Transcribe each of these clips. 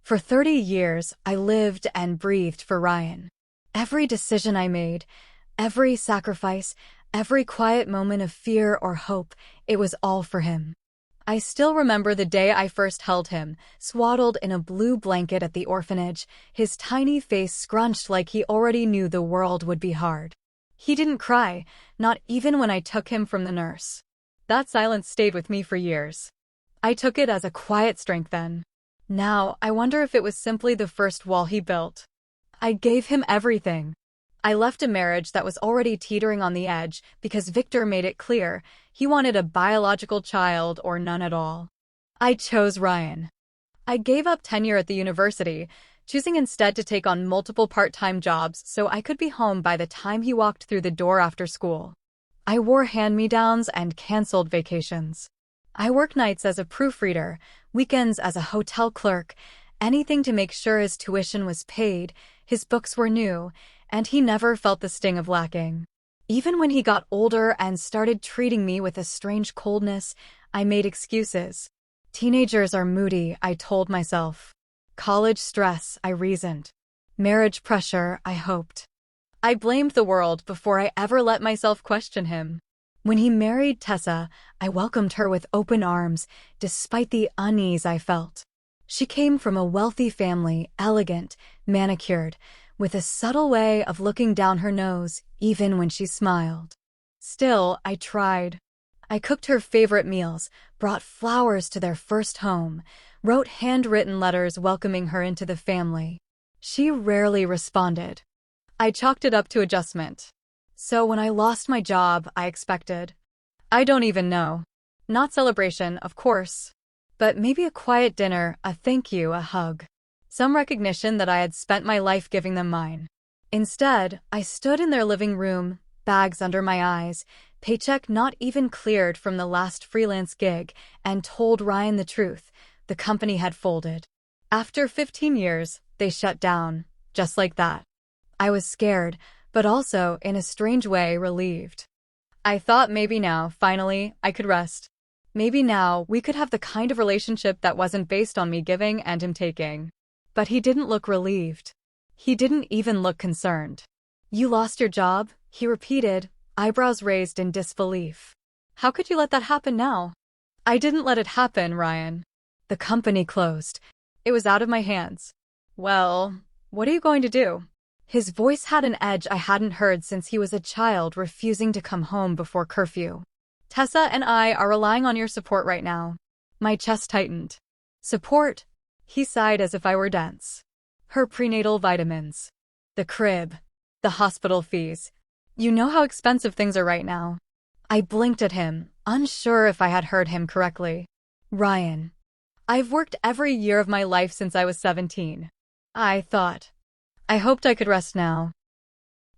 For 30 years, I lived and breathed for Ryan. Every decision I made, every sacrifice, every quiet moment of fear or hope, it was all for him. I still remember the day I first held him, swaddled in a blue blanket at the orphanage, his tiny face scrunched like he already knew the world would be hard. He didn't cry, not even when I took him from the nurse. That silence stayed with me for years. I took it as a quiet strength then. Now, I wonder if it was simply the first wall he built. I gave him everything. I left a marriage that was already teetering on the edge because Victor made it clear he wanted a biological child or none at all. I chose Ryan. I gave up tenure at the university, choosing instead to take on multiple part-time jobs so I could be home by the time he walked through the door after school. I wore hand-me-downs and canceled vacations. I worked nights as a proofreader, weekends as a hotel clerk, anything to make sure his tuition was paid, his books were new, and he never felt the sting of lacking. Even when he got older and started treating me with a strange coldness, I made excuses. Teenagers are moody, I told myself. College stress, I reasoned. Marriage pressure, I hoped. I blamed the world before I ever let myself question him. When he married Tessa, I welcomed her with open arms, despite the unease I felt. She came from a wealthy family, elegant, manicured, with a subtle way of looking down her nose, even when she smiled. Still, I tried. I cooked her favorite meals, brought flowers to their first home, wrote handwritten letters welcoming her into the family. She rarely responded. I chalked it up to adjustment. So when I lost my job, I expected. I don't even know. Not celebration, of course. But maybe a quiet dinner, a thank you, a hug. Some recognition that I had spent my life giving them mine. Instead, I stood in their living room, bags under my eyes, paycheck not even cleared from the last freelance gig, and told Ryan the truth. The company had folded. After 15 years, they shut down, just like that. I was scared, but also, in a strange way, relieved. I thought maybe now, finally, I could rest. Maybe now we could have the kind of relationship that wasn't based on me giving and him taking. But he didn't look relieved. He didn't even look concerned. You lost your job? He repeated, eyebrows raised in disbelief. How could you let that happen now? I didn't let it happen, Ryan. The company closed. It was out of my hands. Well, what are you going to do? His voice had an edge I hadn't heard since he was a child refusing to come home before curfew. Tessa and I are relying on your support right now. My chest tightened. Support? He sighed as if I were dense. Her prenatal vitamins. The crib. The hospital fees. You know how expensive things are right now. I blinked at him, unsure if I had heard him correctly. Ryan. I've worked every year of my life since I was 17. I thought. I hoped I could rest now.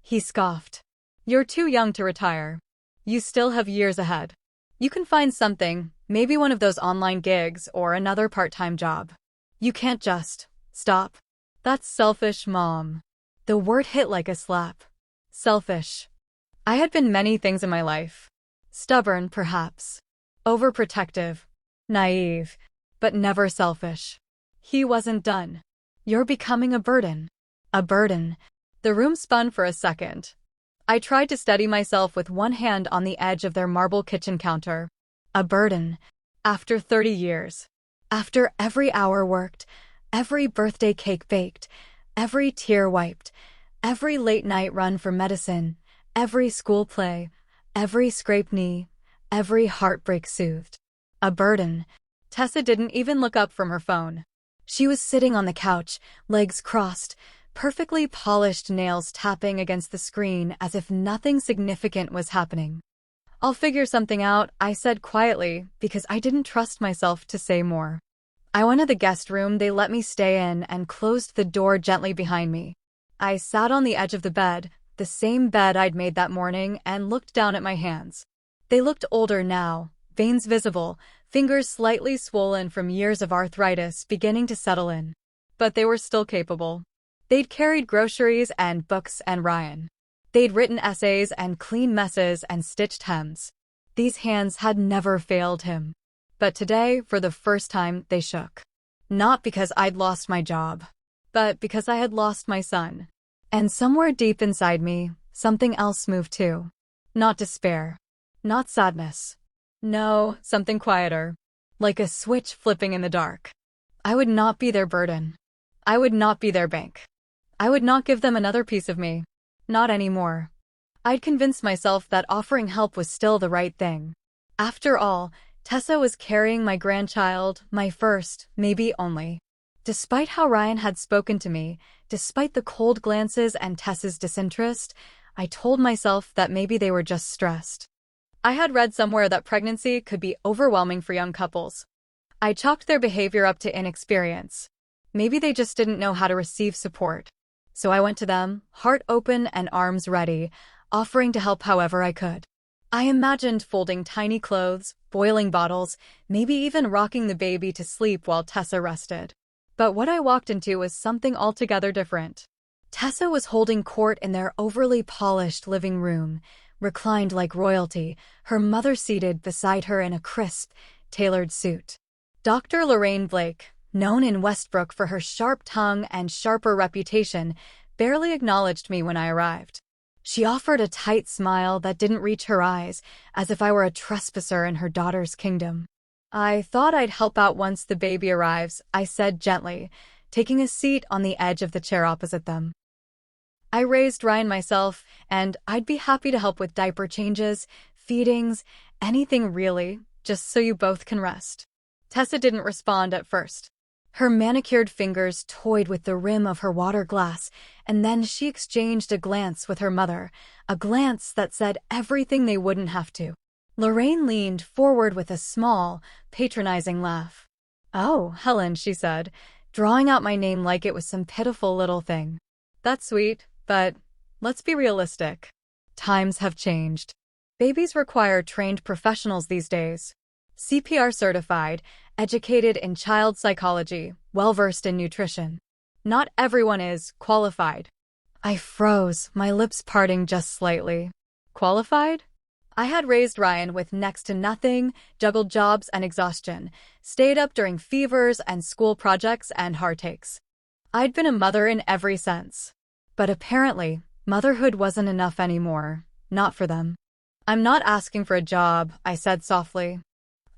He scoffed. You're too young to retire. You still have years ahead. You can find something, maybe one of those online gigs or another part-time job. You can't just stop. That's selfish, Mom. The word hit like a slap. Selfish. I had been many things in my life. Stubborn, perhaps. Overprotective. Naive. But never selfish. He wasn't done. You're becoming a burden. A burden. The room spun for a second. I tried to steady myself with one hand on the edge of their marble kitchen counter. A burden. After 30 years. After every hour worked, every birthday cake baked, every tear wiped, every late-night run for medicine, every school play, every scraped knee, every heartbreak soothed. A burden. Tessa didn't even look up from her phone. She was sitting on the couch, legs crossed, perfectly polished nails tapping against the screen as if nothing significant was happening. I'll figure something out, I said quietly, because I didn't trust myself to say more. I went to the guest room they let me stay in and closed the door gently behind me. I sat on the edge of the bed, the same bed I'd made that morning, and looked down at my hands. They looked older now, veins visible, fingers slightly swollen from years of arthritis beginning to settle in. But they were still capable. They'd carried groceries and books and Ryan. They'd written essays and cleaned messes and stitched hems. These hands had never failed him. But today, for the first time, they shook. Not because I'd lost my job, but because I had lost my son. And somewhere deep inside me, something else moved too. Not despair. Not sadness. No, something quieter. Like a switch flipping in the dark. I would not be their burden. I would not be their bank. I would not give them another piece of me. Not anymore. I'd convinced myself that offering help was still the right thing. After all, Tessa was carrying my grandchild, my first, maybe only. Despite how Ryan had spoken to me, despite the cold glances and Tessa's disinterest, I told myself that maybe they were just stressed. I had read somewhere that pregnancy could be overwhelming for young couples. I chalked their behavior up to inexperience. Maybe they just didn't know how to receive support. So I went to them, heart open and arms ready, offering to help however I could. I imagined folding tiny clothes, boiling bottles, maybe even rocking the baby to sleep while Tessa rested. But what I walked into was something altogether different. Tessa was holding court in their overly polished living room, reclined like royalty, her mother seated beside her in a crisp, tailored suit. Dr. Lorraine Blake, known in Westbrook for her sharp tongue and sharper reputation, barely acknowledged me when I arrived. She offered a tight smile that didn't reach her eyes, as if I were a trespasser in her daughter's kingdom. I thought I'd help out once the baby arrives, I said gently, taking a seat on the edge of the chair opposite them. I raised Ryan myself, and I'd be happy to help with diaper changes, feedings, anything really, just so you both can rest. Tessa didn't respond at first. Her manicured fingers toyed with the rim of her water glass, and then she exchanged a glance with her mother, a glance that said everything they wouldn't have to. Lorraine leaned forward with a small, patronizing laugh. "Oh, Helen," she said, drawing out my name like it was some pitiful little thing. "That's sweet, but let's be realistic. Times have changed. Babies require trained professionals these days. CPR certified, educated in child psychology, well-versed in nutrition. Not everyone is qualified." I froze, my lips parting just slightly. Qualified? I had raised Ryan with next to nothing, juggled jobs and exhaustion, stayed up during fevers and school projects and heartaches. I'd been a mother in every sense. But apparently, motherhood wasn't enough anymore. Not for them. "I'm not asking for a job," I said softly.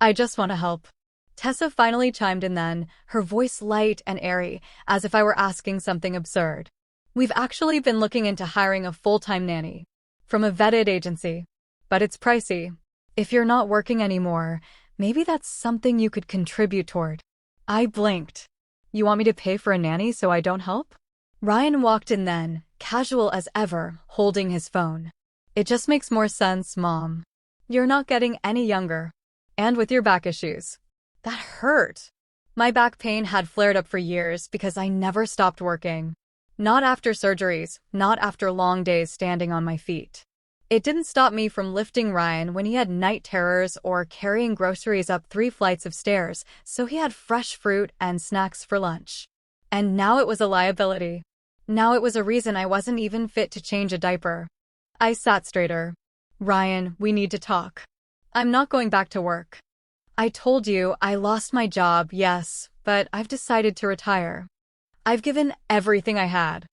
"I just want to help." Tessa finally chimed in then, her voice light and airy, as if I were asking something absurd. "We've actually been looking into hiring a full-time nanny. From a vetted agency. But it's pricey. If you're not working anymore, maybe that's something you could contribute toward." I blinked. "You want me to pay for a nanny so I don't help?" Ryan walked in then, casual as ever, holding his phone. "It just makes more sense, Mom. You're not getting any younger. And with your back issues." That hurt. My back pain had flared up for years because I never stopped working. Not after surgeries, not after long days standing on my feet. It didn't stop me from lifting Ryan when he had night terrors or carrying groceries up 3 flights of stairs so he had fresh fruit and snacks for lunch. And now it was a liability. Now it was a reason I wasn't even fit to change a diaper. I sat straighter. "Ryan, we need to talk. I'm not going back to work. I told you I lost my job, yes, but I've decided to retire. I've given everything I had.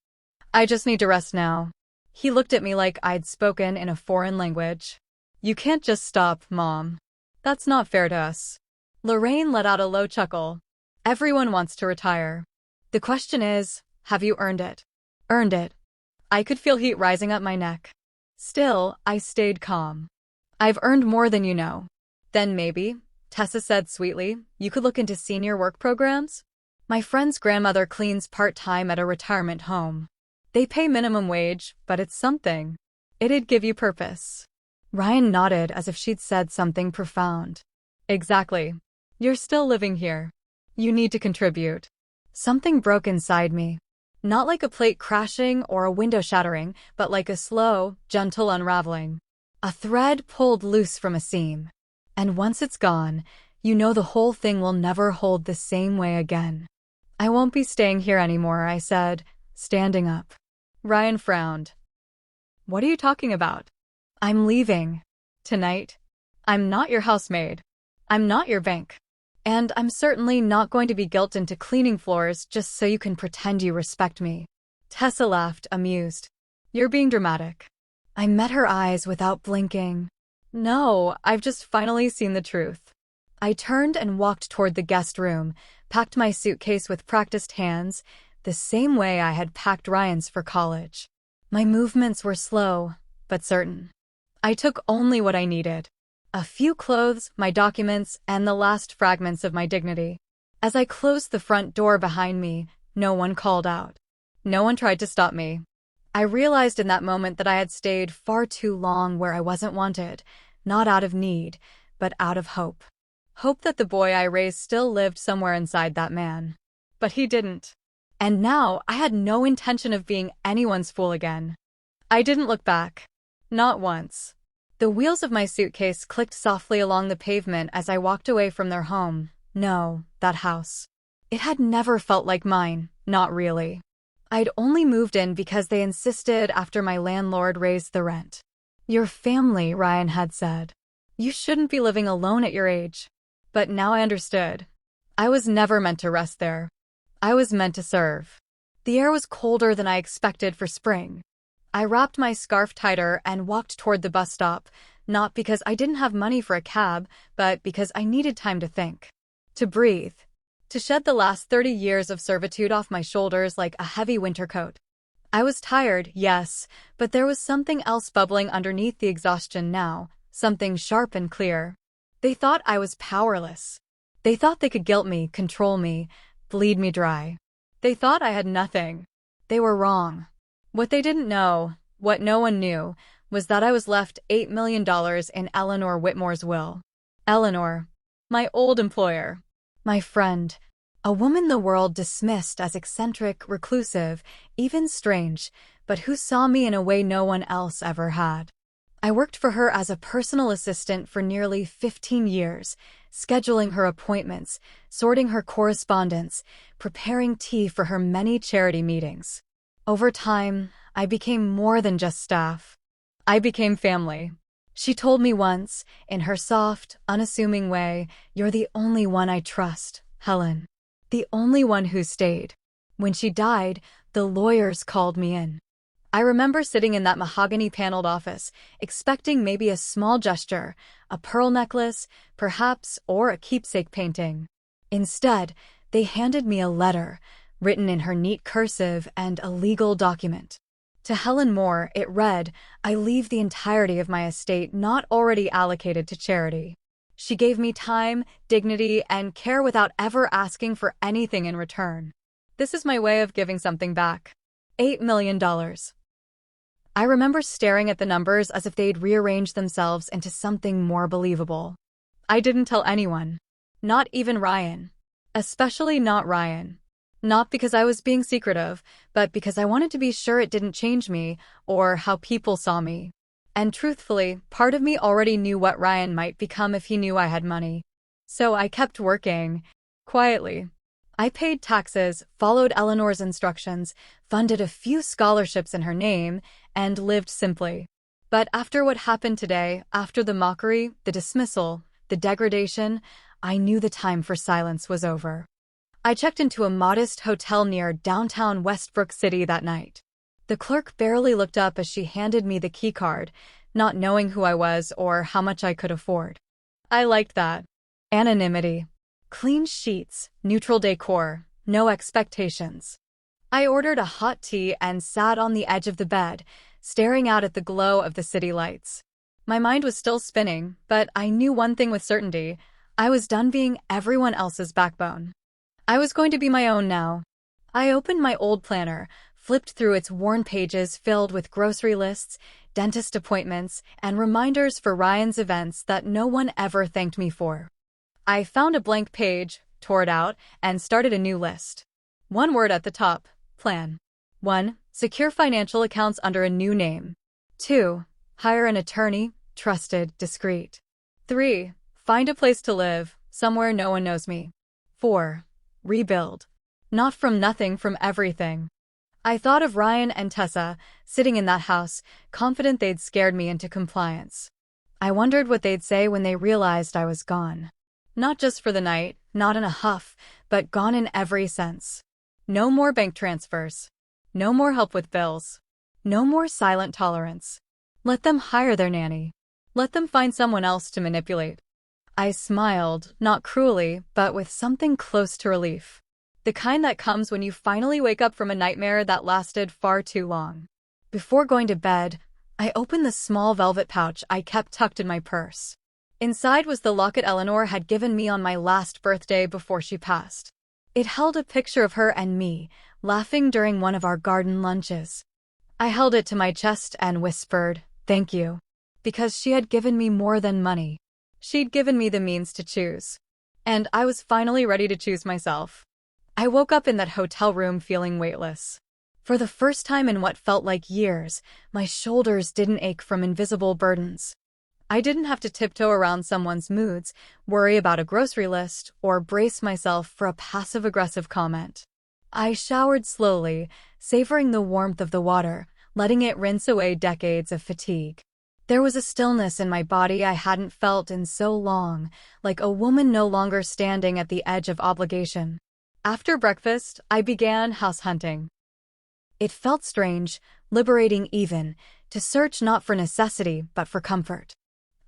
I just need to rest now." He looked at me like I'd spoken in a foreign language. "You can't just stop, Mom. That's not fair to us." Lorraine let out a low chuckle. "Everyone wants to retire. The question is, have you earned it?" Earned it. I could feel heat rising up my neck. Still, I stayed calm. "I've earned more than you know." "Then maybe," Tessa said sweetly, "you could look into senior work programs? My friend's grandmother cleans part-time at a retirement home. They pay minimum wage, but it's something. It'd give you purpose." Ryan nodded as if she'd said something profound. "Exactly. You're still living here. You need to contribute." Something broke inside me. Not like a plate crashing or a window shattering, but like a slow, gentle unraveling. A thread pulled loose from a seam. And once it's gone, you know the whole thing will never hold the same way again. "I won't be staying here anymore," I said, standing up. Ryan frowned. "What are you talking about?" "I'm leaving. Tonight. I'm not your housemaid. I'm not your bank. And I'm certainly not going to be guilted into cleaning floors just so you can pretend you respect me. Tessa laughed, amused. You're being dramatic. I met her eyes without blinking. No, I've just finally seen the truth. I turned and walked toward the guest room, packed my suitcase with practiced hands, the same way I had packed Ryan's for college. My movements were slow, but certain. I took only what I needed. A few clothes, my documents, and the last fragments of my dignity. As I closed the front door behind me, no one called out. No one tried to stop me. I realized in that moment that I had stayed far too long where I wasn't wanted, not out of need, but out of hope. Hope that the boy I raised still lived somewhere inside that man. But he didn't. And now I had no intention of being anyone's fool again. I didn't look back. Not once. The wheels of my suitcase clicked softly along the pavement as I walked away from their home. No, that house. It had never felt like mine, not really. I'd only moved in because they insisted after my landlord raised the rent. Your family, Ryan had said. You shouldn't be living alone at your age. But now I understood. I was never meant to rest there. I was meant to serve. The air was colder than I expected for spring. I wrapped my scarf tighter and walked toward the bus stop, not because I didn't have money for a cab, but because I needed time to think. To breathe. To shed the last 30 years of servitude off my shoulders like a heavy winter coat. I was tired, yes, but there was something else bubbling underneath the exhaustion now, something sharp and clear. They thought I was powerless. They thought they could guilt me, control me, bleed me dry. They thought I had nothing. They were wrong. What they didn't know, what no one knew, was that I was left $8 million in Eleanor Whitmore's will. Eleanor, my old employer, my friend, a woman the world dismissed as eccentric, reclusive, even strange, but who saw me in a way no one else ever had. I worked for her as a personal assistant for nearly 15 years, scheduling her appointments, sorting her correspondence, preparing tea for her many charity meetings. Over time, I became more than just staff. I became family. She told me once, in her soft, unassuming way, "You're the only one I trust, Helen. The only one who stayed." When she died, the lawyers called me in. I remember sitting in that mahogany-paneled office, expecting maybe a small gesture, a pearl necklace, perhaps, or a keepsake painting. Instead, they handed me a letter, written in her neat cursive and a legal document. To Helen Moore, it read, "I leave the entirety of my estate not already allocated to charity." She gave me time, dignity, and care without ever asking for anything in return. This is my way of giving something back. $8 million. I remember staring at the numbers as if they'd rearranged themselves into something more believable. I didn't tell anyone. Not even Ryan. Especially not Ryan. Not because I was being secretive, but because I wanted to be sure it didn't change me, or how people saw me. And truthfully, part of me already knew what Ryan might become if he knew I had money. So I kept working. Quietly. I paid taxes, followed Eleanor's instructions, funded a few scholarships in her name, and lived simply. But after what happened today, after the mockery, the dismissal, the degradation, I knew the time for silence was over. I checked into a modest hotel near downtown Westbrook City that night. The clerk barely looked up as she handed me the keycard, not knowing who I was or how much I could afford. I liked that. Anonymity. Clean sheets, neutral decor, no expectations. I ordered a hot tea and sat on the edge of the bed, staring out at the glow of the city lights. My mind was still spinning, but I knew one thing with certainty. I was done being everyone else's backbone. I was going to be my own now. I opened my old planner, flipped through its worn pages filled with grocery lists, dentist appointments, and reminders for Ryan's events that no one ever thanked me for. I found a blank page, tore it out, and started a new list. One word at the top: plan. 1. Secure financial accounts under a new name. 2. Hire an attorney, trusted, discreet. 3. Find a place to live, somewhere no one knows me. 4. Rebuild. Not from nothing, from everything. I thought of Ryan and Tessa, sitting in that house, confident they'd scared me into compliance. I wondered what they'd say when they realized I was gone. Not just for the night, not in a huff, but gone in every sense. No more bank transfers. No more help with bills. No more silent tolerance. Let them hire their nanny. Let them find someone else to manipulate. I smiled, not cruelly, but with something close to relief. The kind that comes when you finally wake up from a nightmare that lasted far too long. Before going to bed, I opened the small velvet pouch I kept tucked in my purse. Inside was the locket Eleanor had given me on my last birthday before she passed. It held a picture of her and me, laughing during one of our garden lunches. I held it to my chest and whispered, "Thank you," because she had given me more than money. She'd given me the means to choose. And I was finally ready to choose myself. I woke up in that hotel room feeling weightless. For the first time in what felt like years, my shoulders didn't ache from invisible burdens. I didn't have to tiptoe around someone's moods, worry about a grocery list, or brace myself for a passive-aggressive comment. I showered slowly, savoring the warmth of the water, letting it rinse away decades of fatigue. There was a stillness in my body I hadn't felt in so long, like a woman no longer standing at the edge of obligation. After breakfast, I began house hunting. It felt strange, liberating even, to search not for necessity but for comfort.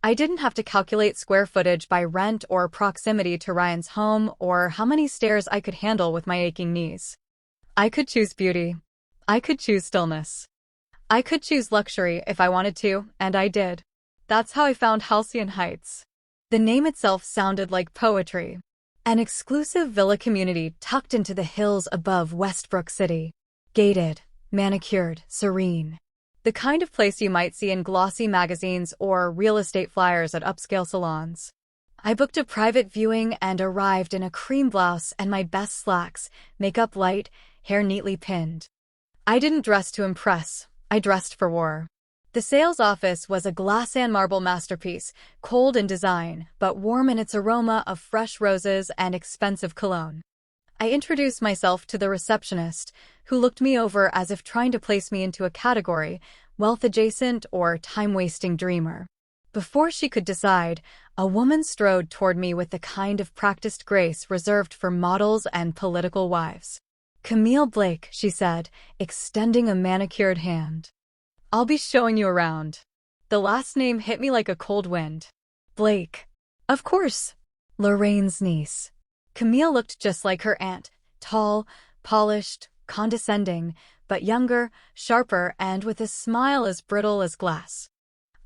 I didn't have to calculate square footage by rent or proximity to Ryan's home or how many stairs I could handle with my aching knees. I could choose beauty. I could choose stillness. I could choose luxury if I wanted to, and I did. That's how I found Halcyon Heights. The name itself sounded like poetry. An exclusive villa community tucked into the hills above Westbrook City. Gated, manicured, serene. The kind of place you might see in glossy magazines or real estate flyers at upscale salons. I booked a private viewing and arrived in a cream blouse and my best slacks, makeup light, hair neatly pinned. I didn't dress to impress. I dressed for war. The sales office was a glass and marble masterpiece, cold in design, but warm in its aroma of fresh roses and expensive cologne. I introduced myself to the receptionist, who looked me over as if trying to place me into a category, wealth-adjacent or time-wasting dreamer. Before she could decide, a woman strode toward me with the kind of practiced grace reserved for models and political wives. "Camille Blake," she said, extending a manicured hand. "I'll be showing you around." The last name hit me like a cold wind. Blake. Of course. Lorraine's niece. Camille looked just like her aunt, tall, polished, condescending, but younger, sharper, and with a smile as brittle as glass.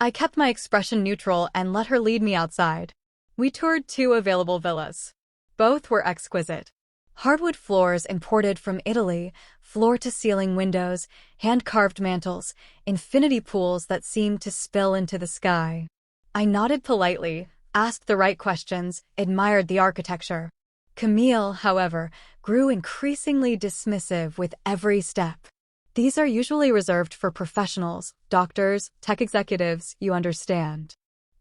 I kept my expression neutral and let her lead me outside. We toured 2 available villas. Both were exquisite. Hardwood floors imported from Italy, floor-to-ceiling windows, hand-carved mantels, infinity pools that seemed to spill into the sky. I nodded politely, asked the right questions, admired the architecture. Camille, however, grew increasingly dismissive with every step. "These are usually reserved for professionals, doctors, tech executives, you understand."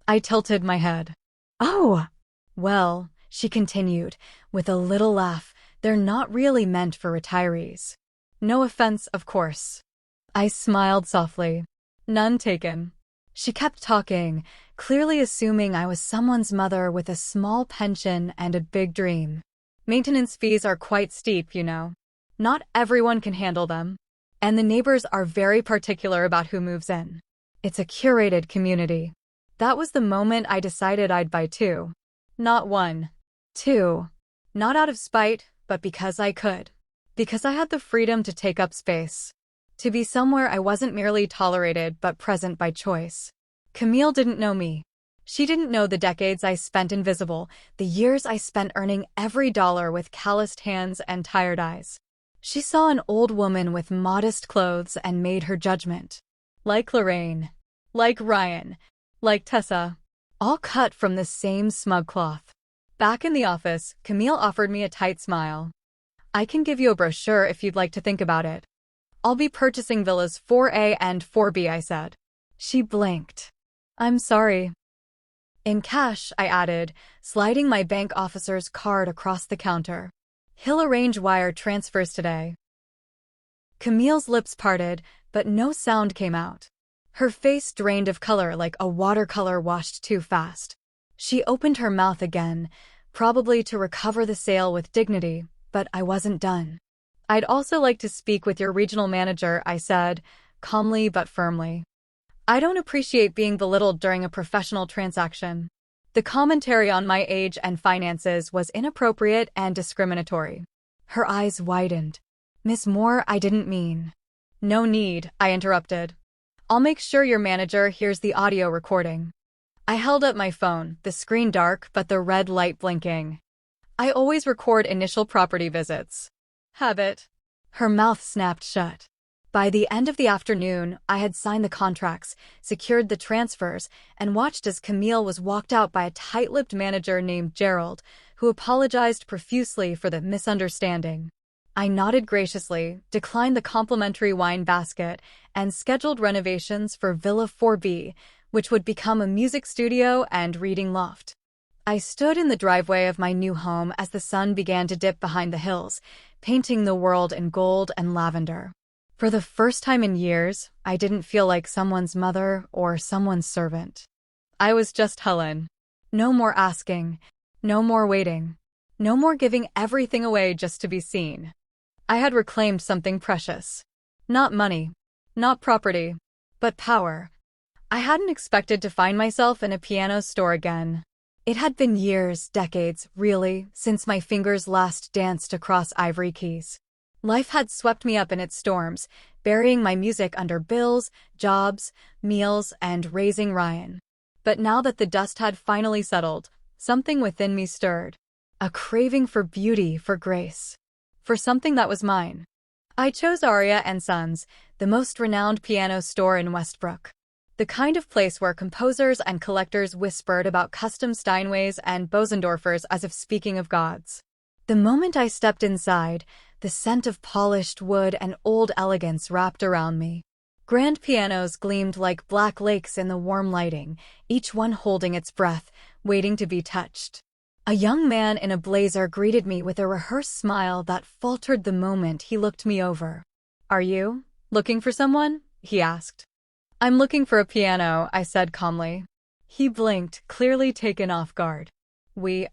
I tilted my head. "Oh, well," she continued, with a little laugh, "they're not really meant for retirees. No offense, of course." I smiled softly. "None taken." She kept talking, clearly assuming I was someone's mother with a small pension and a big dream. "Maintenance fees are quite steep, you know. Not everyone can handle them. And the neighbors are very particular about who moves in. It's a curated community." That was the moment I decided I'd buy 2. Not 1. 2. Not out of spite, but because I could. Because I had the freedom to take up space. To be somewhere I wasn't merely tolerated but present by choice. Camille didn't know me. She didn't know the decades I spent invisible, the years I spent earning every dollar with calloused hands and tired eyes. She saw an old woman with modest clothes and made her judgment. Like Lorraine. Like Ryan. Like Tessa. All cut from the same smug cloth. Back in the office, Camille offered me a tight smile. "I can give you a brochure if you'd like to think about it." "I'll be purchasing villas 4A and 4B, I said. She blinked. "I'm sorry." "In cash," I added, sliding my bank officer's card across the counter. "He'll arrange wire transfers today." Camille's lips parted, but no sound came out. Her face drained of color like a watercolor washed too fast. She opened her mouth again, probably to recover the sale with dignity, but I wasn't done. I'd also like to speak with your regional manager, I said, calmly but firmly. I don't appreciate being belittled during a professional transaction. The commentary on my age and finances was inappropriate and discriminatory. Her eyes widened. Miss Moore, I didn't mean. No need, I interrupted. I'll make sure your manager hears the audio recording. I held up my phone, the screen dark but the red light blinking. I always record initial property visits. Habit. Her mouth snapped shut. By the end of the afternoon, I had signed the contracts, secured the transfers, and watched as Camille was walked out by a tight-lipped manager named Gerald, who apologized profusely for the misunderstanding. I nodded graciously, declined the complimentary wine basket, and scheduled renovations for Villa 4B, which would become a music studio and reading loft. I stood in the driveway of my new home as the sun began to dip behind the hills, painting the world in gold and lavender. For the first time in years, I didn't feel like someone's mother or someone's servant. I was just Helen. No more asking, no more waiting, no more giving everything away just to be seen. I had reclaimed something precious. Not money, not property, but power. I hadn't expected to find myself in a piano store again. It had been years, decades, really, since my fingers last danced across ivory keys. Life had swept me up in its storms, burying my music under bills, jobs, meals, and raising Ryan. But now that the dust had finally settled, something within me stirred. A craving for beauty, for grace. For something that was mine. I chose Aria & Sons, the most renowned piano store in Westbrook. The kind of place where composers and collectors whispered about custom Steinways and Bosendorfers as if speaking of gods. The moment I stepped inside, the scent of polished wood and old elegance wrapped around me. Grand pianos gleamed like black lakes in the warm lighting, each one holding its breath, waiting to be touched. A young man in a blazer greeted me with a rehearsed smile that faltered the moment he looked me over. "Are you looking for someone?" he asked. "I'm looking for a piano," I said calmly. He blinked, clearly taken off guard. "We,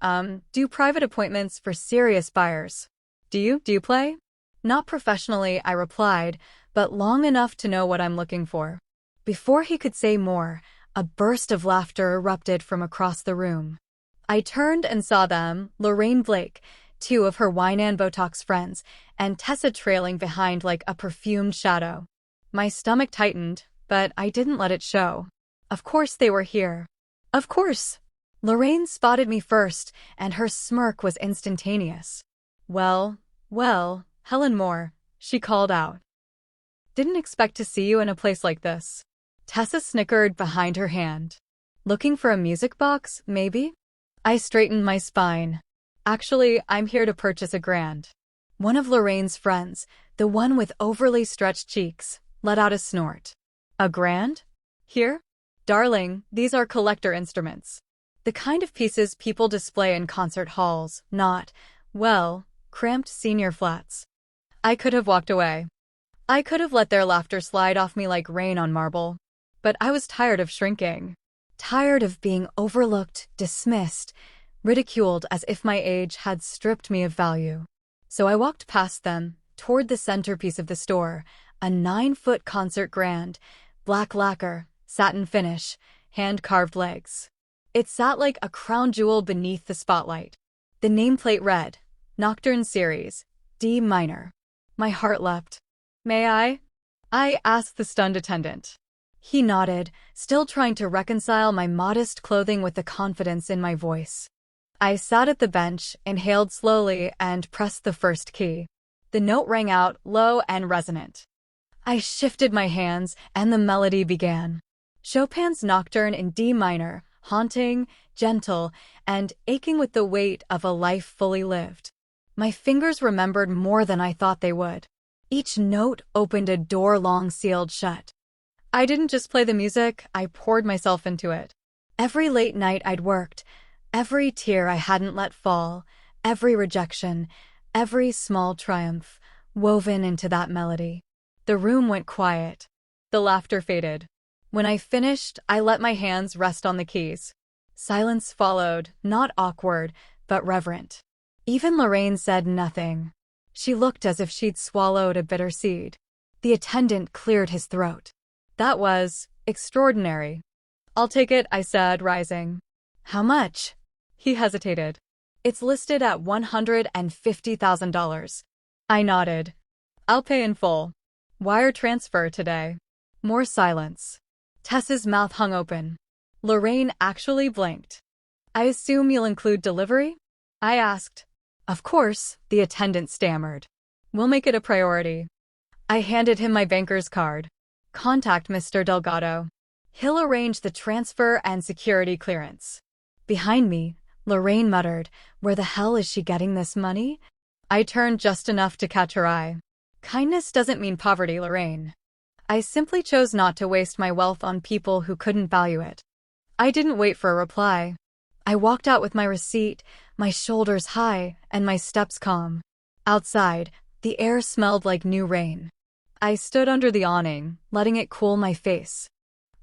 do private appointments for serious buyers. Do you play?" "Not professionally," I replied, "but long enough to know what I'm looking for." Before he could say more, a burst of laughter erupted from across the room. I turned and saw them, Lorraine Blake, two of her wine and Botox friends, and Tessa trailing behind like a perfumed shadow. My stomach tightened, but I didn't let it show. Of course they were here. Of course. Lorraine spotted me first, and her smirk was instantaneous. Well, Helen Moore," she called out. "Didn't expect to see you in a place like this." Tessa snickered behind her hand. "Looking for a music box, maybe?" I straightened my spine. "Actually, I'm here to purchase a grand." One of Lorraine's friends, the one with overly stretched cheeks, let out a snort. "A grand? Here? Darling, these are collector instruments. The kind of pieces people display in concert halls, not, well, cramped senior flats." I could have walked away. I could have let their laughter slide off me like rain on marble. But I was tired of shrinking. Tired of being overlooked, dismissed, ridiculed as if my age had stripped me of value. So I walked past them, toward the centerpiece of the store, a 9-foot concert grand, black lacquer, satin finish, hand-carved legs. It sat like a crown jewel beneath the spotlight. The nameplate read, Nocturne Series, D minor. My heart leapt. "May I?" I asked the stunned attendant. He nodded, still trying to reconcile my modest clothing with the confidence in my voice. I sat at the bench, inhaled slowly, and pressed the first key. The note rang out, low and resonant. I shifted my hands, and the melody began. Chopin's Nocturne in D minor, haunting, gentle, and aching with the weight of a life fully lived. My fingers remembered more than I thought they would. Each note opened a door long sealed shut. I didn't just play the music, I poured myself into it. Every late night I'd worked, every tear I hadn't let fall, every rejection, every small triumph, woven into that melody. The room went quiet. The laughter faded. When I finished, I let my hands rest on the keys. Silence followed, not awkward, but reverent. Even Lorraine said nothing. She looked as if she'd swallowed a bitter seed. The attendant cleared his throat. That was extraordinary. I'll take it, I said, rising. How much? He hesitated. It's listed at $150,000. I nodded. I'll pay in full. Wire transfer today. More silence. Tess's mouth hung open. Lorraine actually blinked. I assume you'll include delivery? I asked. Of course, the attendant stammered. We'll make it a priority. I handed him my banker's card. Contact Mr. Delgado. He'll arrange the transfer and security clearance. Behind me, Lorraine muttered, where the hell is she getting this money? I turned just enough to catch her eye. Kindness doesn't mean poverty, Lorraine. I simply chose not to waste my wealth on people who couldn't value it. I didn't wait for a reply. I walked out with my receipt, my shoulders high and my steps calm. Outside, the air smelled like new rain. I stood under the awning, letting it cool my face.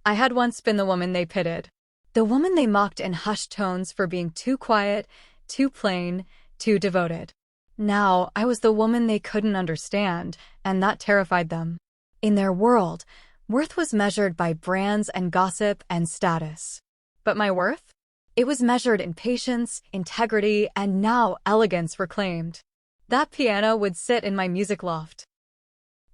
I had once been the woman they pitied. The woman they mocked in hushed tones for being too quiet, too plain, too devoted. Now, I was the woman they couldn't understand, and that terrified them. In their world, worth was measured by brands and gossip and status. But my worth? It was measured in patience, integrity, and now elegance reclaimed. That piano would sit in my music loft.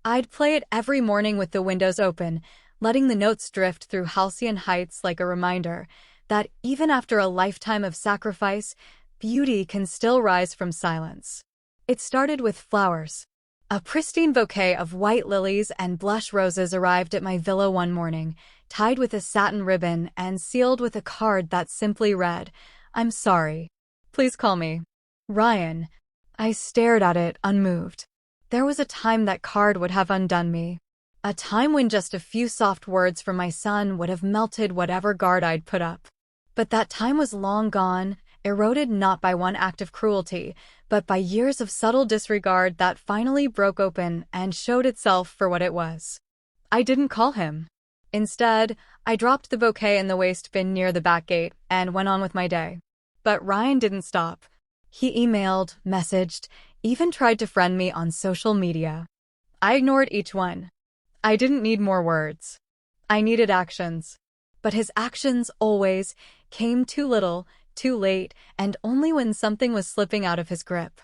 I'd play it every morning with the windows open, letting the notes drift through halcyon heights like a reminder that even after a lifetime of sacrifice, beauty can still rise from silence. It started with flowers. A pristine bouquet of white lilies and blush roses arrived at my villa one morning, tied with a satin ribbon and sealed with a card that simply read, "I'm sorry. Please call me Ryan." I stared at it, unmoved. There was a time that card would have undone me. A time when just a few soft words from my son would have melted whatever guard I'd put up. But that time was long gone, eroded not by one act of cruelty, but by years of subtle disregard that finally broke open and showed itself for what it was. I didn't call him. Instead, I dropped the bouquet in the waste bin near the back gate and went on with my day. But Ryan didn't stop. He emailed, messaged, even tried to friend me on social media. I ignored each one. I didn't need more words. I needed actions. But his actions always came too little, too late, and only when something was slipping out of his grip.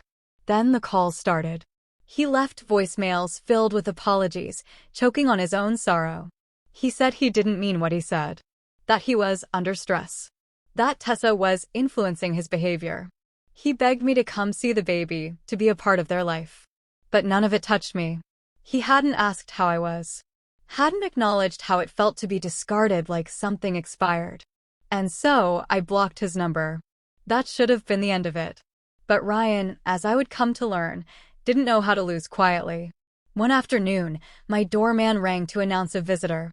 Then the calls started. He left voicemails filled with apologies, choking on his own sorrow. He said he didn't mean what he said. That he was under stress. That Tessa was influencing his behavior. He begged me to come see the baby, to be a part of their life. But none of it touched me. He hadn't asked how I was. Hadn't acknowledged how it felt to be discarded like something expired. And so, I blocked his number. That should have been the end of it. But Ryan, as I would come to learn, didn't know how to lose quietly. One afternoon, my doorman rang to announce a visitor.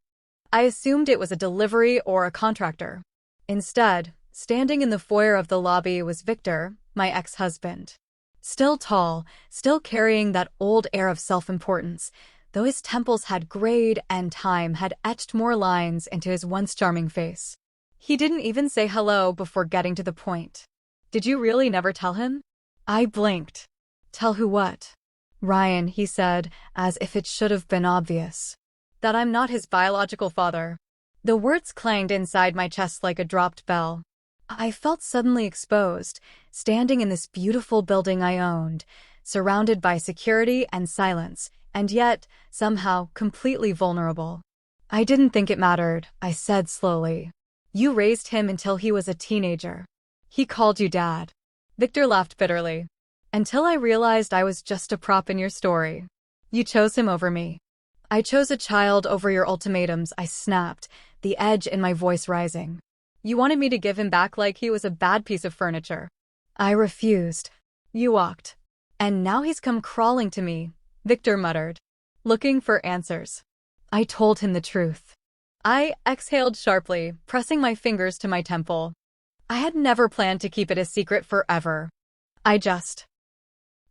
I assumed it was a delivery or a contractor. Instead, standing in the foyer of the lobby was Victor, my ex-husband. Still tall, still carrying that old air of self-importance, though his temples had grayed and time had etched more lines into his once charming face. He didn't even say hello before getting to the point. Did you really never tell him? I blinked. Tell who what? Ryan, he said, as if it should have been obvious. That I'm not his biological father. The words clanged inside my chest like a dropped bell. I felt suddenly exposed, standing in this beautiful building I owned, surrounded by security and silence, and yet, somehow, completely vulnerable. I didn't think it mattered, I said slowly. You raised him until he was a teenager. He called you dad. Victor laughed bitterly. Until I realized I was just a prop in your story. You chose him over me. I chose a child over your ultimatums, I snapped, the edge in my voice rising. You wanted me to give him back like he was a bad piece of furniture. I refused. You walked. And now he's come crawling to me, Victor muttered, looking for answers. I told him the truth. I exhaled sharply, pressing my fingers to my temple. I had never planned to keep it a secret forever. I just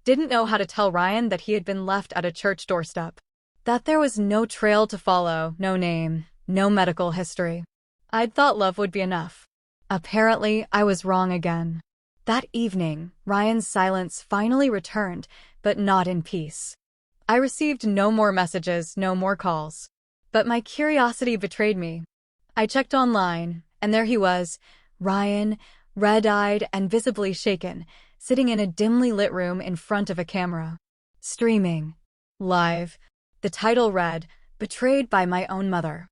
didn't know how to tell Ryan that he had been left at a church doorstep. That there was no trail to follow, no name, no medical history. I'd thought love would be enough. Apparently, I was wrong again. That evening, Ryan's silence finally returned, but not in peace. I received no more messages, no more calls. But my curiosity betrayed me. I checked online, and there he was, Ryan, red-eyed and visibly shaken, sitting in a dimly lit room in front of a camera. Streaming. Live. The title read, "Betrayed by My Own Mother."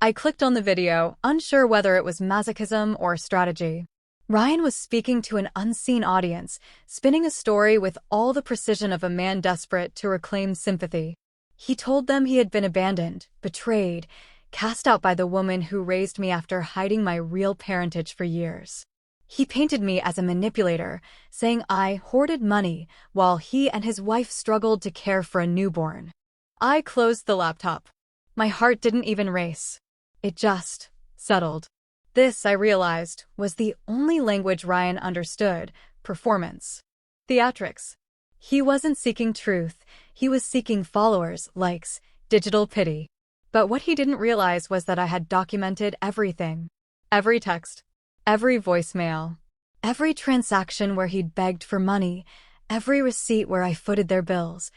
I clicked on the video, unsure whether it was masochism or strategy. Ryan was speaking to an unseen audience, spinning a story with all the precision of a man desperate to reclaim sympathy. He told them he had been abandoned, betrayed, cast out by the woman who raised me after hiding my real parentage for years. He painted me as a manipulator, saying I hoarded money while he and his wife struggled to care for a newborn. I closed the laptop. My heart didn't even race. It just settled. This, I realized, was the only language Ryan understood: performance. Theatrics. He wasn't seeking truth, he was seeking followers, likes, digital pity. But what he didn't realize was that I had documented everything. Every text, every voicemail, every transaction where he'd begged for money, every receipt where I footed their bills,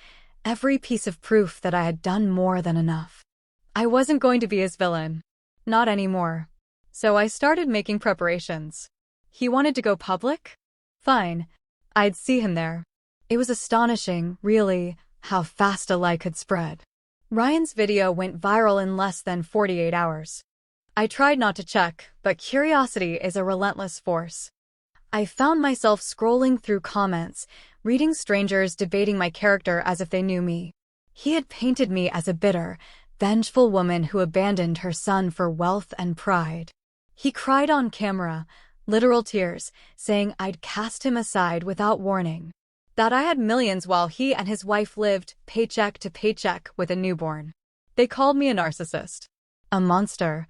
every piece of proof that I had done more than enough. I wasn't going to be his villain. Not anymore. So I started making preparations. He wanted to go public? Fine. I'd see him there. It was astonishing, really, how fast a lie could spread. Ryan's video went viral in less than 48 hours. I tried not to check, but curiosity is a relentless force. I found myself scrolling through comments, reading strangers debating my character as if they knew me. He had painted me as a bitter, vengeful woman who abandoned her son for wealth and pride. He cried on camera, literal tears, saying I'd cast him aside without warning. That I had millions while he and his wife lived paycheck to paycheck with a newborn. They called me a narcissist. A monster.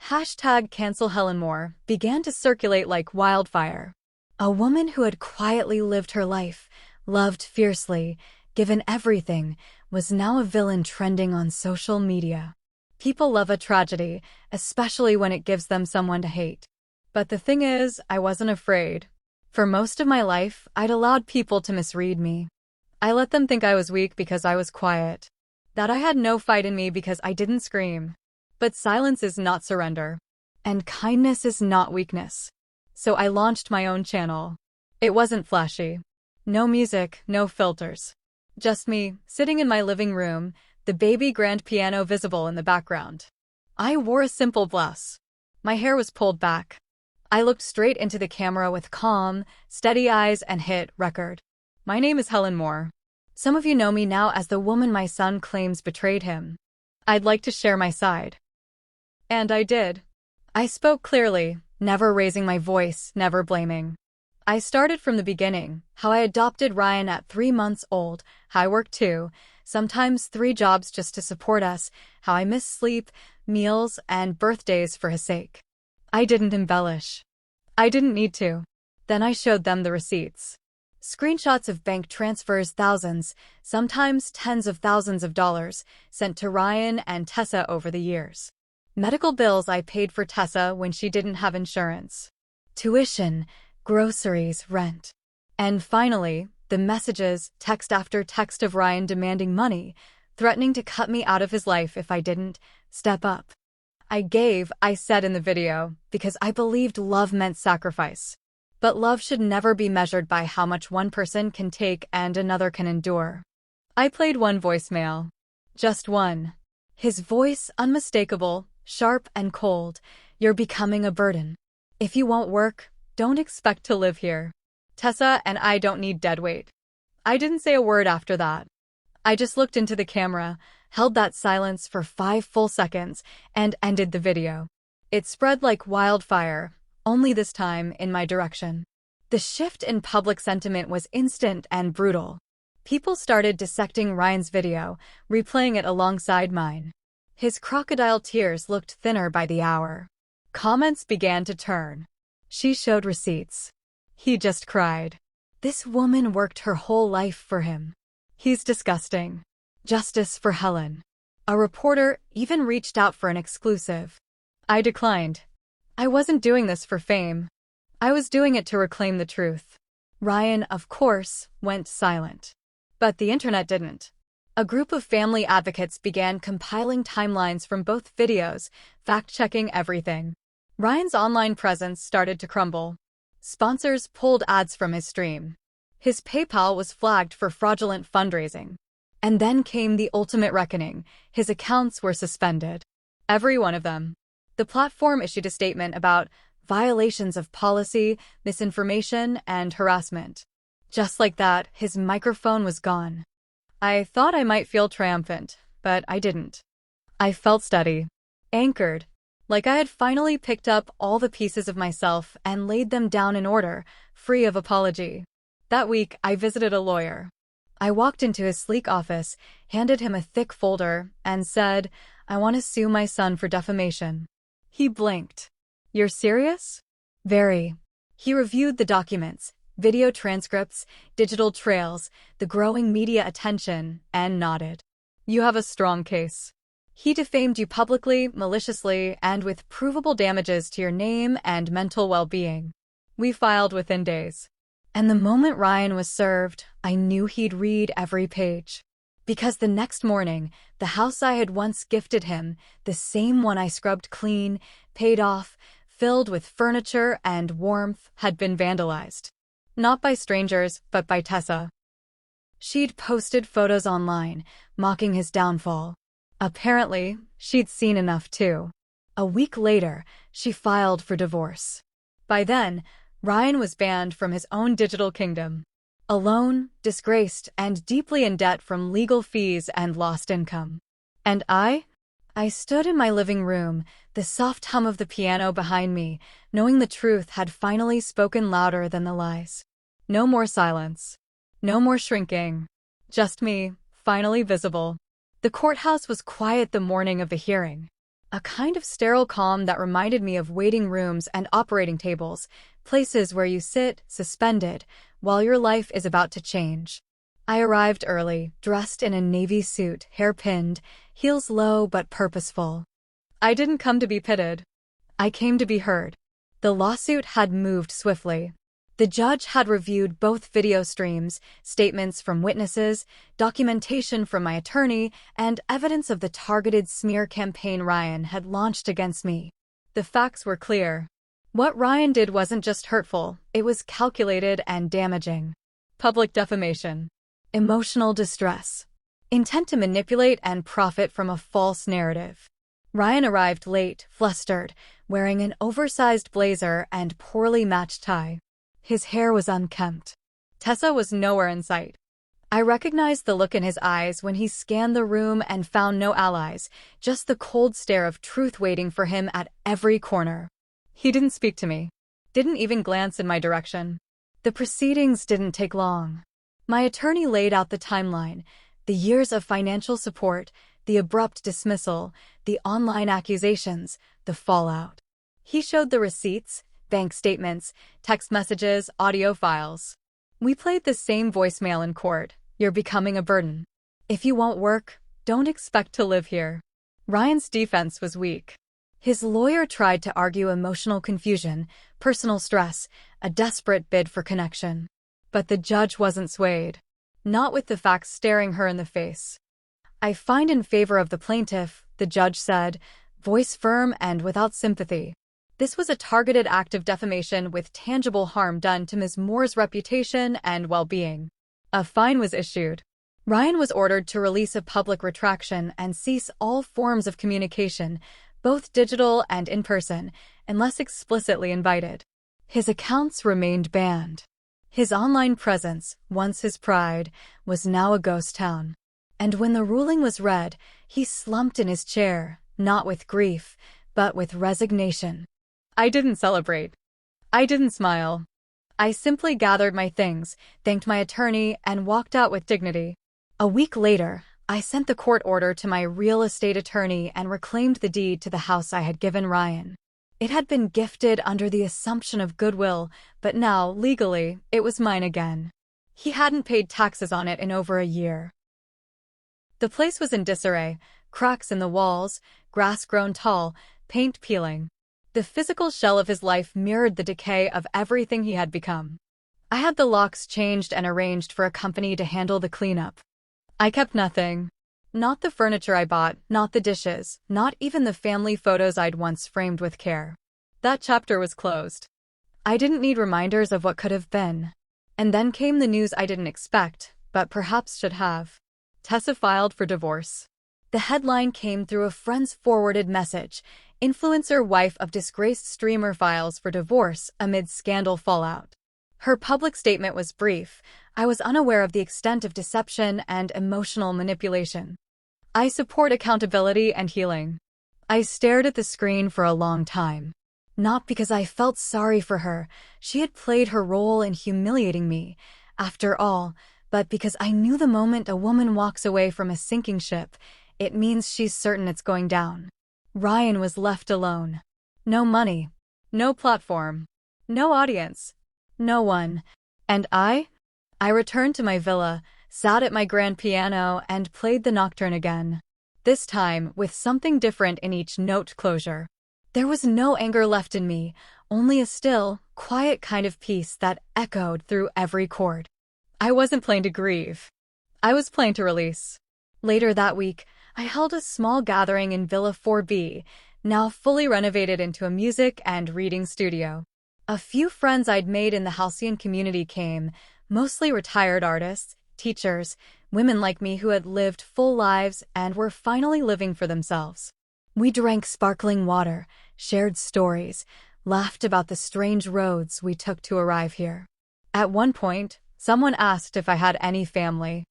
Hashtag cancel Helen Moore began to circulate like wildfire. A woman who had quietly lived her life, loved fiercely, given everything, was now a villain trending on social media. People love a tragedy, especially when it gives them someone to hate. But the thing is, I wasn't afraid. For most of my life, I'd allowed people to misread me. I let them think I was weak because I was quiet. That I had no fight in me because I didn't scream. But silence is not surrender. And kindness is not weakness. So I launched my own channel. It wasn't flashy. No music, no filters. Just me, sitting in my living room, the baby grand piano visible in the background. I wore a simple blouse. My hair was pulled back. I looked straight into the camera with calm, steady eyes and hit record. My name is Helen Moore. Some of you know me now as the woman my son claims betrayed him. I'd like to share my side. And I did. I spoke clearly, never raising my voice, never blaming. I started from the beginning, how I adopted Ryan at 3 months old, how I worked 2, sometimes 3 jobs just to support us, how I missed sleep, meals, and birthdays for his sake. I didn't embellish. I didn't need to. Then I showed them the receipts. Screenshots of bank transfers, thousands, sometimes tens of thousands of dollars, sent to Ryan and Tessa over the years. Medical bills I paid for Tessa when she didn't have insurance. Tuition, groceries, rent. And finally, the messages, text after text of Ryan demanding money, threatening to cut me out of his life if I didn't step up. I gave, I said in the video, because I believed love meant sacrifice. But love should never be measured by how much one person can take and another can endure. I played one voicemail. Just one. His voice, unmistakable, sharp and cold. You're becoming a burden. If you won't work, don't expect to live here. Tessa and I don't need deadweight. I didn't say a word after that. I just looked into the camera, held that silence for 5 full seconds, and ended the video. It spread like wildfire, only this time in my direction. The shift in public sentiment was instant and brutal. People started dissecting Ryan's video, replaying it alongside mine. His crocodile tears looked thinner by the hour. Comments began to turn. She showed receipts. He just cried. This woman worked her whole life for him. He's disgusting. Justice for Helen. A reporter even reached out for an exclusive. I declined. I wasn't doing this for fame. I was doing it to reclaim the truth. Ryan, of course, went silent. But the internet didn't. A group of family advocates began compiling timelines from both videos, fact-checking everything. Ryan's online presence started to crumble. Sponsors pulled ads from his stream. His PayPal was flagged for fraudulent fundraising. And then came the ultimate reckoning. His accounts were suspended. Every one of them. The platform issued a statement about violations of policy, misinformation, and harassment. Just like that, his microphone was gone. I thought I might feel triumphant, but I didn't. I felt steady, anchored, like I had finally picked up all the pieces of myself and laid them down in order, free of apology. That week, I visited a lawyer. I walked into his sleek office, handed him a thick folder, and said, "I want to sue my son for defamation." He blinked. "You're serious?" "Very." He reviewed the documents, video transcripts, digital trails, the growing media attention, and nodded. "You have a strong case. He defamed you publicly, maliciously, and with provable damages to your name and mental well-being." We filed within days. And the moment Ryan was served, I knew he'd read every page. Because the next morning, the house I had once gifted him, the same one I scrubbed clean, paid off, filled with furniture and warmth, had been vandalized. Not by strangers, but by Tessa. She'd posted photos online, mocking his downfall. Apparently, she'd seen enough too. A week later, she filed for divorce. By then, Ryan was banned from his own digital kingdom. Alone, disgraced, and deeply in debt from legal fees and lost income. And I stood in my living room, the soft hum of the piano behind me, knowing the truth had finally spoken louder than the lies. No more silence. No more shrinking. Just me, finally visible. The courthouse was quiet the morning of the hearing. A kind of sterile calm that reminded me of waiting rooms and operating tables, places where you sit, suspended, while your life is about to change. I arrived early, dressed in a navy suit, hair pinned, heels low but purposeful. I didn't come to be pitted. I came to be heard. The lawsuit had moved swiftly. The judge had reviewed both video streams, statements from witnesses, documentation from my attorney, and evidence of the targeted smear campaign Ryan had launched against me. The facts were clear. What Ryan did wasn't just hurtful, it was calculated and damaging. Public defamation. Emotional distress. Intent to manipulate and profit from a false narrative. Ryan arrived late, flustered, wearing an oversized blazer and poorly matched tie. His hair was unkempt. Tessa was nowhere in sight. I recognized the look in his eyes when he scanned the room and found no allies, just the cold stare of truth waiting for him at every corner. He didn't speak to me. Didn't even glance in my direction. The proceedings didn't take long. My attorney laid out the timeline, the years of financial support, the abrupt dismissal, the online accusations, the fallout. He showed the receipts, bank statements, text messages, audio files. We played the same voicemail in court. "You're becoming a burden. If you won't work, don't expect to live here." Ryan's defense was weak. His lawyer tried to argue emotional confusion, personal stress, a desperate bid for connection. But the judge wasn't swayed. Not with the facts staring her in the face. "I find in favor of the plaintiff," the judge said, voice firm and without sympathy. This was a targeted act of defamation with tangible harm done to Ms. Moore's reputation and well-being. A fine was issued. Ryan was ordered to release a public retraction and cease all forms of communication, both digital and in person, unless explicitly invited. His accounts remained banned. His online presence, once his pride, was now a ghost town. And when the ruling was read, he slumped in his chair, not with grief, but with resignation. I didn't celebrate. I didn't smile. I simply gathered my things, thanked my attorney, and walked out with dignity. A week later, I sent the court order to my real estate attorney and reclaimed the deed to the house I had given Ryan. It had been gifted under the assumption of goodwill, but now, legally, it was mine again. He hadn't paid taxes on it in over a year. The place was in disarray, cracks in the walls, grass grown tall, paint peeling. The physical shell of his life mirrored the decay of everything he had become. I had the locks changed and arranged for a company to handle the cleanup. I kept nothing. Not the furniture I bought, not the dishes, not even the family photos I'd once framed with care. That chapter was closed. I didn't need reminders of what could have been. And then came the news I didn't expect, but perhaps should have. Tessa filed for divorce. The headline came through a friend's forwarded message. Influencer wife of disgraced streamer files for divorce amid scandal fallout. Her public statement was brief. I was unaware of the extent of deception and emotional manipulation. I support accountability and healing. I stared at the screen for a long time. Not because I felt sorry for her, she had played her role in humiliating me, after all, but because I knew the moment a woman walks away from a sinking ship, it means she's certain it's going down. Ryan was left alone. No money. No platform. No audience. No one. And I returned to my villa, sat at my grand piano, and played the nocturne again. This time, with something different in each note closure. There was no anger left in me, only a still, quiet kind of peace that echoed through every chord. I wasn't playing to grieve. I was playing to release. Later that week, I held a small gathering in Villa 4B, now fully renovated into a music and reading studio. A few friends I'd made in the halcyon community came, mostly retired artists, teachers, women like me who had lived full lives and were finally living for themselves. We drank sparkling water, shared stories, laughed about the strange roads we took to arrive here. At one point, someone asked if I had any family.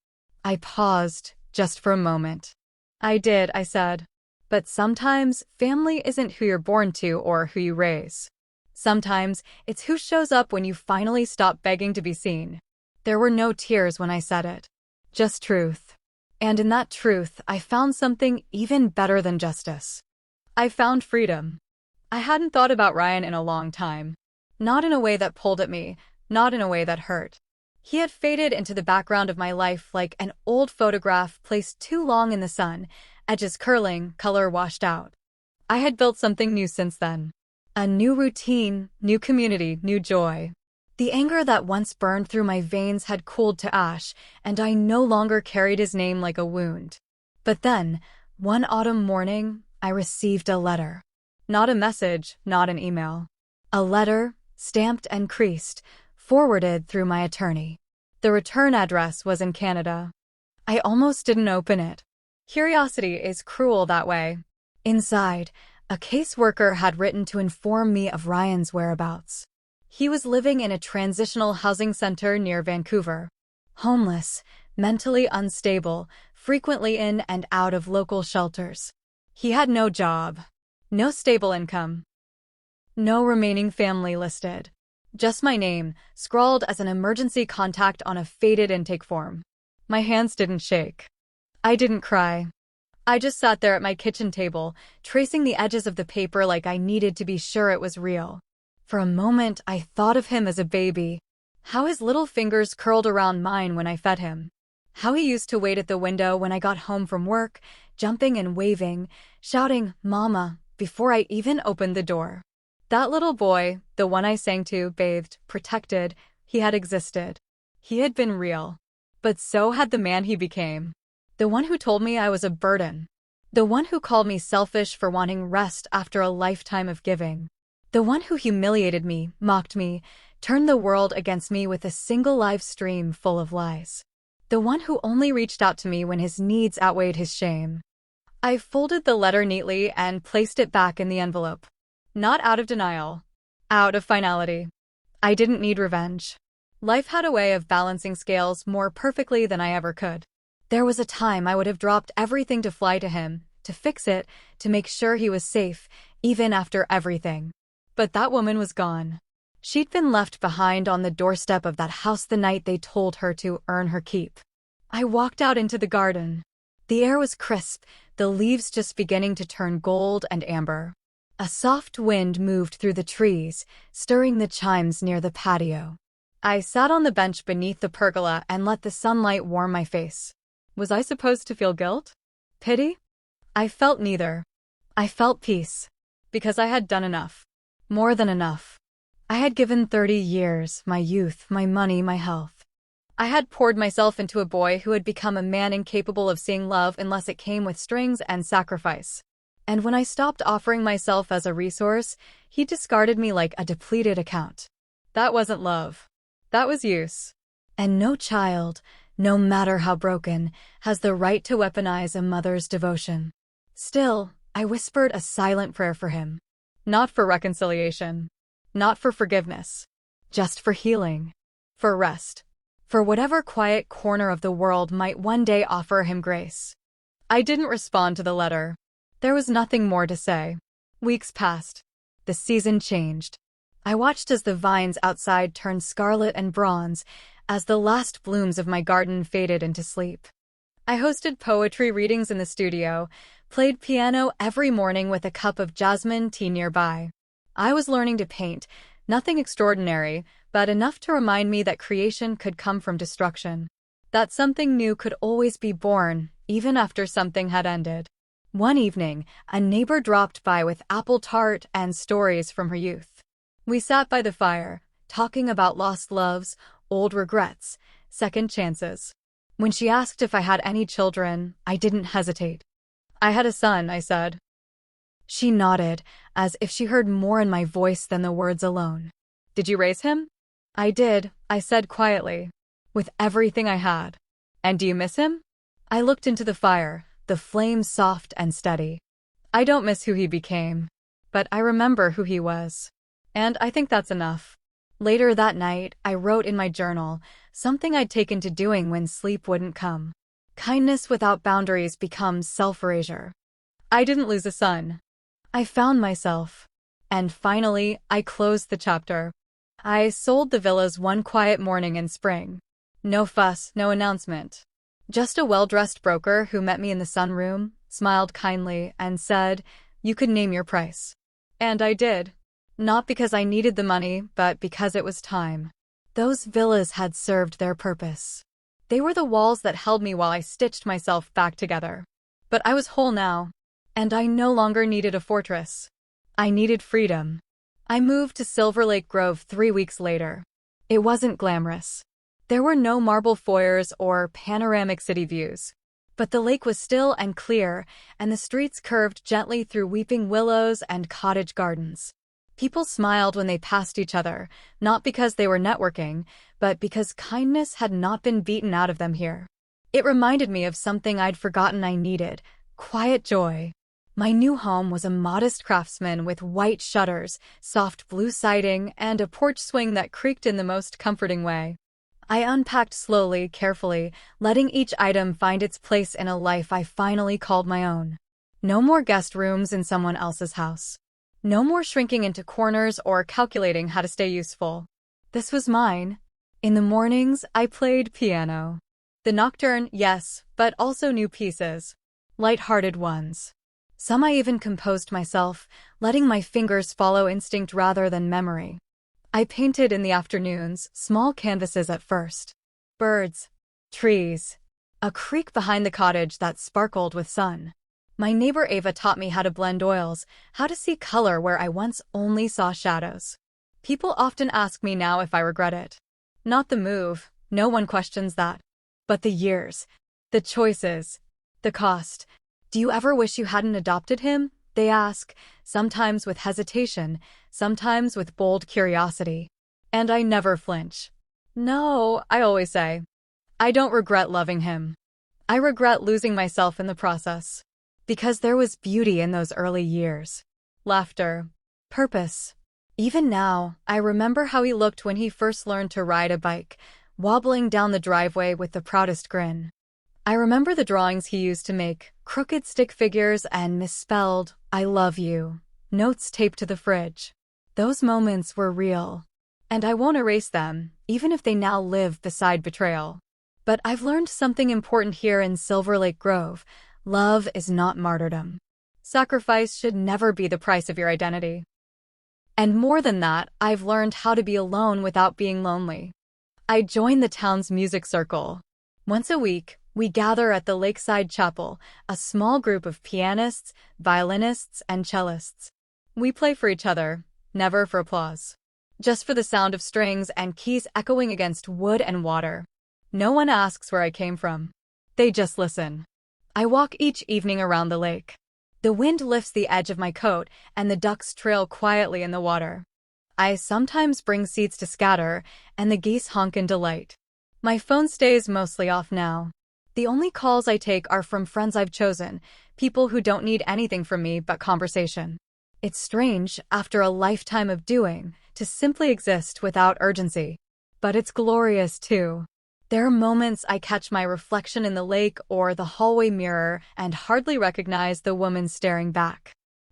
I paused, just for a moment. I did, I said. But sometimes, family isn't who you're born to or who you raise. Sometimes, it's who shows up when you finally stop begging to be seen. There were no tears when I said it. Just truth. And in that truth, I found something even better than justice. I found freedom. I hadn't thought about Ryan in a long time. Not in a way that pulled at me, not in a way that hurt. He had faded into the background of my life like an old photograph placed too long in the sun, edges curling, color washed out. I had built something new since then. A new routine, new community, new joy. The anger that once burned through my veins had cooled to ash, and I no longer carried his name like a wound. But then, one autumn morning, I received a letter. Not a message, not an email. A letter, stamped and creased, forwarded through my attorney. The return address was in Canada. I almost didn't open it. Curiosity is cruel that way. Inside, a caseworker had written to inform me of Ryan's whereabouts. He was living in a transitional housing center near Vancouver. Homeless, mentally unstable, frequently in and out of local shelters. He had no job. No stable income. No remaining family listed. Just my name, scrawled as an emergency contact on a faded intake form. My hands didn't shake. I didn't cry. I just sat there at my kitchen table, tracing the edges of the paper like I needed to be sure it was real. For a moment, I thought of him as a baby. How his little fingers curled around mine when I fed him. How he used to wait at the window when I got home from work, jumping and waving, shouting, "Mama," before I even opened the door. That little boy, the one I sang to, bathed, protected, he had existed. He had been real. But so had the man he became. The one who told me I was a burden. The one who called me selfish for wanting rest after a lifetime of giving. The one who humiliated me, mocked me, turned the world against me with a single live stream full of lies. The one who only reached out to me when his needs outweighed his shame. I folded the letter neatly and placed it back in the envelope. Not out of denial. Out of finality. I didn't need revenge. Life had a way of balancing scales more perfectly than I ever could. There was a time I would have dropped everything to fly to him, to fix it, to make sure he was safe, even after everything. But that woman was gone. She'd been left behind on the doorstep of that house the night they told her to earn her keep. I walked out into the garden. The air was crisp, the leaves just beginning to turn gold and amber. A soft wind moved through the trees, stirring the chimes near the patio. I sat on the bench beneath the pergola and let the sunlight warm my face. Was I supposed to feel guilt? Pity? I felt neither. I felt peace. Because I had done enough. More than enough. I had given 30 years, my youth, my money, my health. I had poured myself into a boy who had become a man incapable of seeing love unless it came with strings and sacrifice. And when I stopped offering myself as a resource, he discarded me like a depleted account. That wasn't love. That was use. And no child, no matter how broken, has the right to weaponize a mother's devotion. Still, I whispered a silent prayer for him. Not for reconciliation. Not for forgiveness. Just for healing. For rest. For whatever quiet corner of the world might one day offer him grace. I didn't respond to the letter. There was nothing more to say. Weeks passed. The season changed. I watched as the vines outside turned scarlet and bronze, as the last blooms of my garden faded into sleep. I hosted poetry readings in the studio, played piano every morning with a cup of jasmine tea nearby. I was learning to paint, nothing extraordinary, but enough to remind me that creation could come from destruction. That something new could always be born, even after something had ended. One evening, a neighbor dropped by with apple tart and stories from her youth. We sat by the fire, talking about lost loves, old regrets, second chances. When she asked if I had any children, I didn't hesitate. I had a son, I said. She nodded, as if she heard more in my voice than the words alone. Did you raise him? I did, I said quietly. With everything I had. And do you miss him? I looked into the fire, the flame soft and steady. I don't miss who he became, but I remember who he was. And I think that's enough. Later that night, I wrote in my journal, something I'd taken to doing when sleep wouldn't come. Kindness without boundaries becomes self-erasure. I didn't lose a son. I found myself. And finally, I closed the chapter. I sold the villas one quiet morning in spring. No fuss, no announcement. Just a well-dressed broker who met me in the sunroom, smiled kindly, and said, "You could name your price." And I did. Not because I needed the money, but because it was time. Those villas had served their purpose. They were the walls that held me while I stitched myself back together. But I was whole now. And I no longer needed a fortress. I needed freedom. I moved to Silver Lake Grove 3 weeks later. It wasn't glamorous. There were no marble foyers or panoramic city views. But the lake was still and clear, and the streets curved gently through weeping willows and cottage gardens. People smiled when they passed each other, not because they were networking, but because kindness had not been beaten out of them here. It reminded me of something I'd forgotten I needed: quiet joy. My new home was a modest craftsman with white shutters, soft blue siding, and a porch swing that creaked in the most comforting way. I unpacked slowly, carefully, letting each item find its place in a life I finally called my own. No more guest rooms in someone else's house. No more shrinking into corners or calculating how to stay useful. This was mine. In the mornings, I played piano. The nocturne, yes, but also new pieces. Light-hearted ones. Some I even composed myself, letting my fingers follow instinct rather than memory. I painted in the afternoons, small canvases at first. Birds, trees, a creek behind the cottage that sparkled with sun. My neighbor Ava taught me how to blend oils, how to see color where I once only saw shadows. People often ask me now if I regret it. Not the move, no one questions that. But the years, the choices, the cost. Do you ever wish you hadn't adopted him? They ask, sometimes with hesitation, sometimes with bold curiosity. And I never flinch. No, I always say, I don't regret loving him. I regret losing myself in the process. Because there was beauty in those early years. Laughter. Purpose. Even now, I remember how he looked when he first learned to ride a bike, wobbling down the driveway with the proudest grin. I remember the drawings he used to make, crooked stick figures and misspelled, "I love you," notes taped to the fridge. Those moments were real. And I won't erase them, even if they now live beside betrayal. But I've learned something important here in Silver Lake Grove. Love is not martyrdom. Sacrifice should never be the price of your identity. And more than that, I've learned how to be alone without being lonely. I joined the town's music circle. Once a week, we gather at the Lakeside Chapel, a small group of pianists, violinists, and cellists. We play for each other, never for applause. Just for the sound of strings and keys echoing against wood and water. No one asks where I came from. They just listen. I walk each evening around the lake. The wind lifts the edge of my coat, and the ducks trail quietly in the water. I sometimes bring seeds to scatter, and the geese honk in delight. My phone stays mostly off now. The only calls I take are from friends I've chosen, people who don't need anything from me but conversation. It's strange, after a lifetime of doing, to simply exist without urgency. But it's glorious, too. There are moments I catch my reflection in the lake or the hallway mirror and hardly recognize the woman staring back.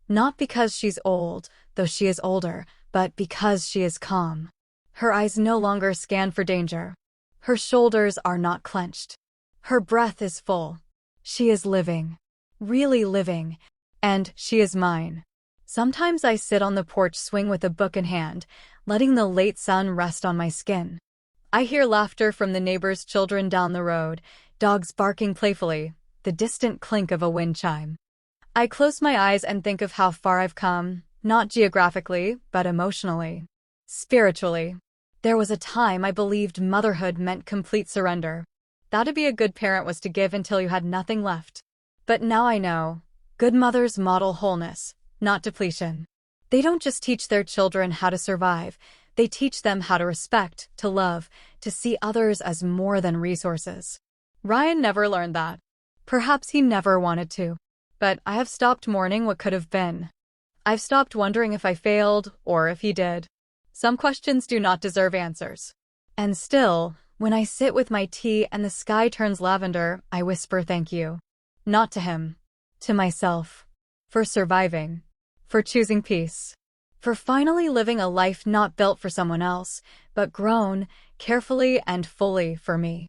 Not because she's old, though she is older, but because she is calm. Her eyes no longer scan for danger. Her shoulders are not clenched. Her breath is full. She is living. Really living. And she is mine. Sometimes I sit on the porch swing with a book in hand, letting the late sun rest on my skin. I hear laughter from the neighbors' children down the road, dogs barking playfully, the distant clink of a wind chime. I close my eyes and think of how far I've come, not geographically, but emotionally. Spiritually. There was a time I believed motherhood meant complete surrender. That to be a good parent was to give until you had nothing left. But now I know. Good mothers model wholeness, not depletion. They don't just teach their children how to survive, they teach them how to respect, to love, to see others as more than resources. Ryan never learned that. Perhaps he never wanted to. But I have stopped mourning what could have been. I've stopped wondering if I failed, or if he did. Some questions do not deserve answers. And still, when I sit with my tea and the sky turns lavender, I whisper thank you. Not to him. To myself. For surviving. For choosing peace. For finally living a life not built for someone else, but grown, carefully and fully for me.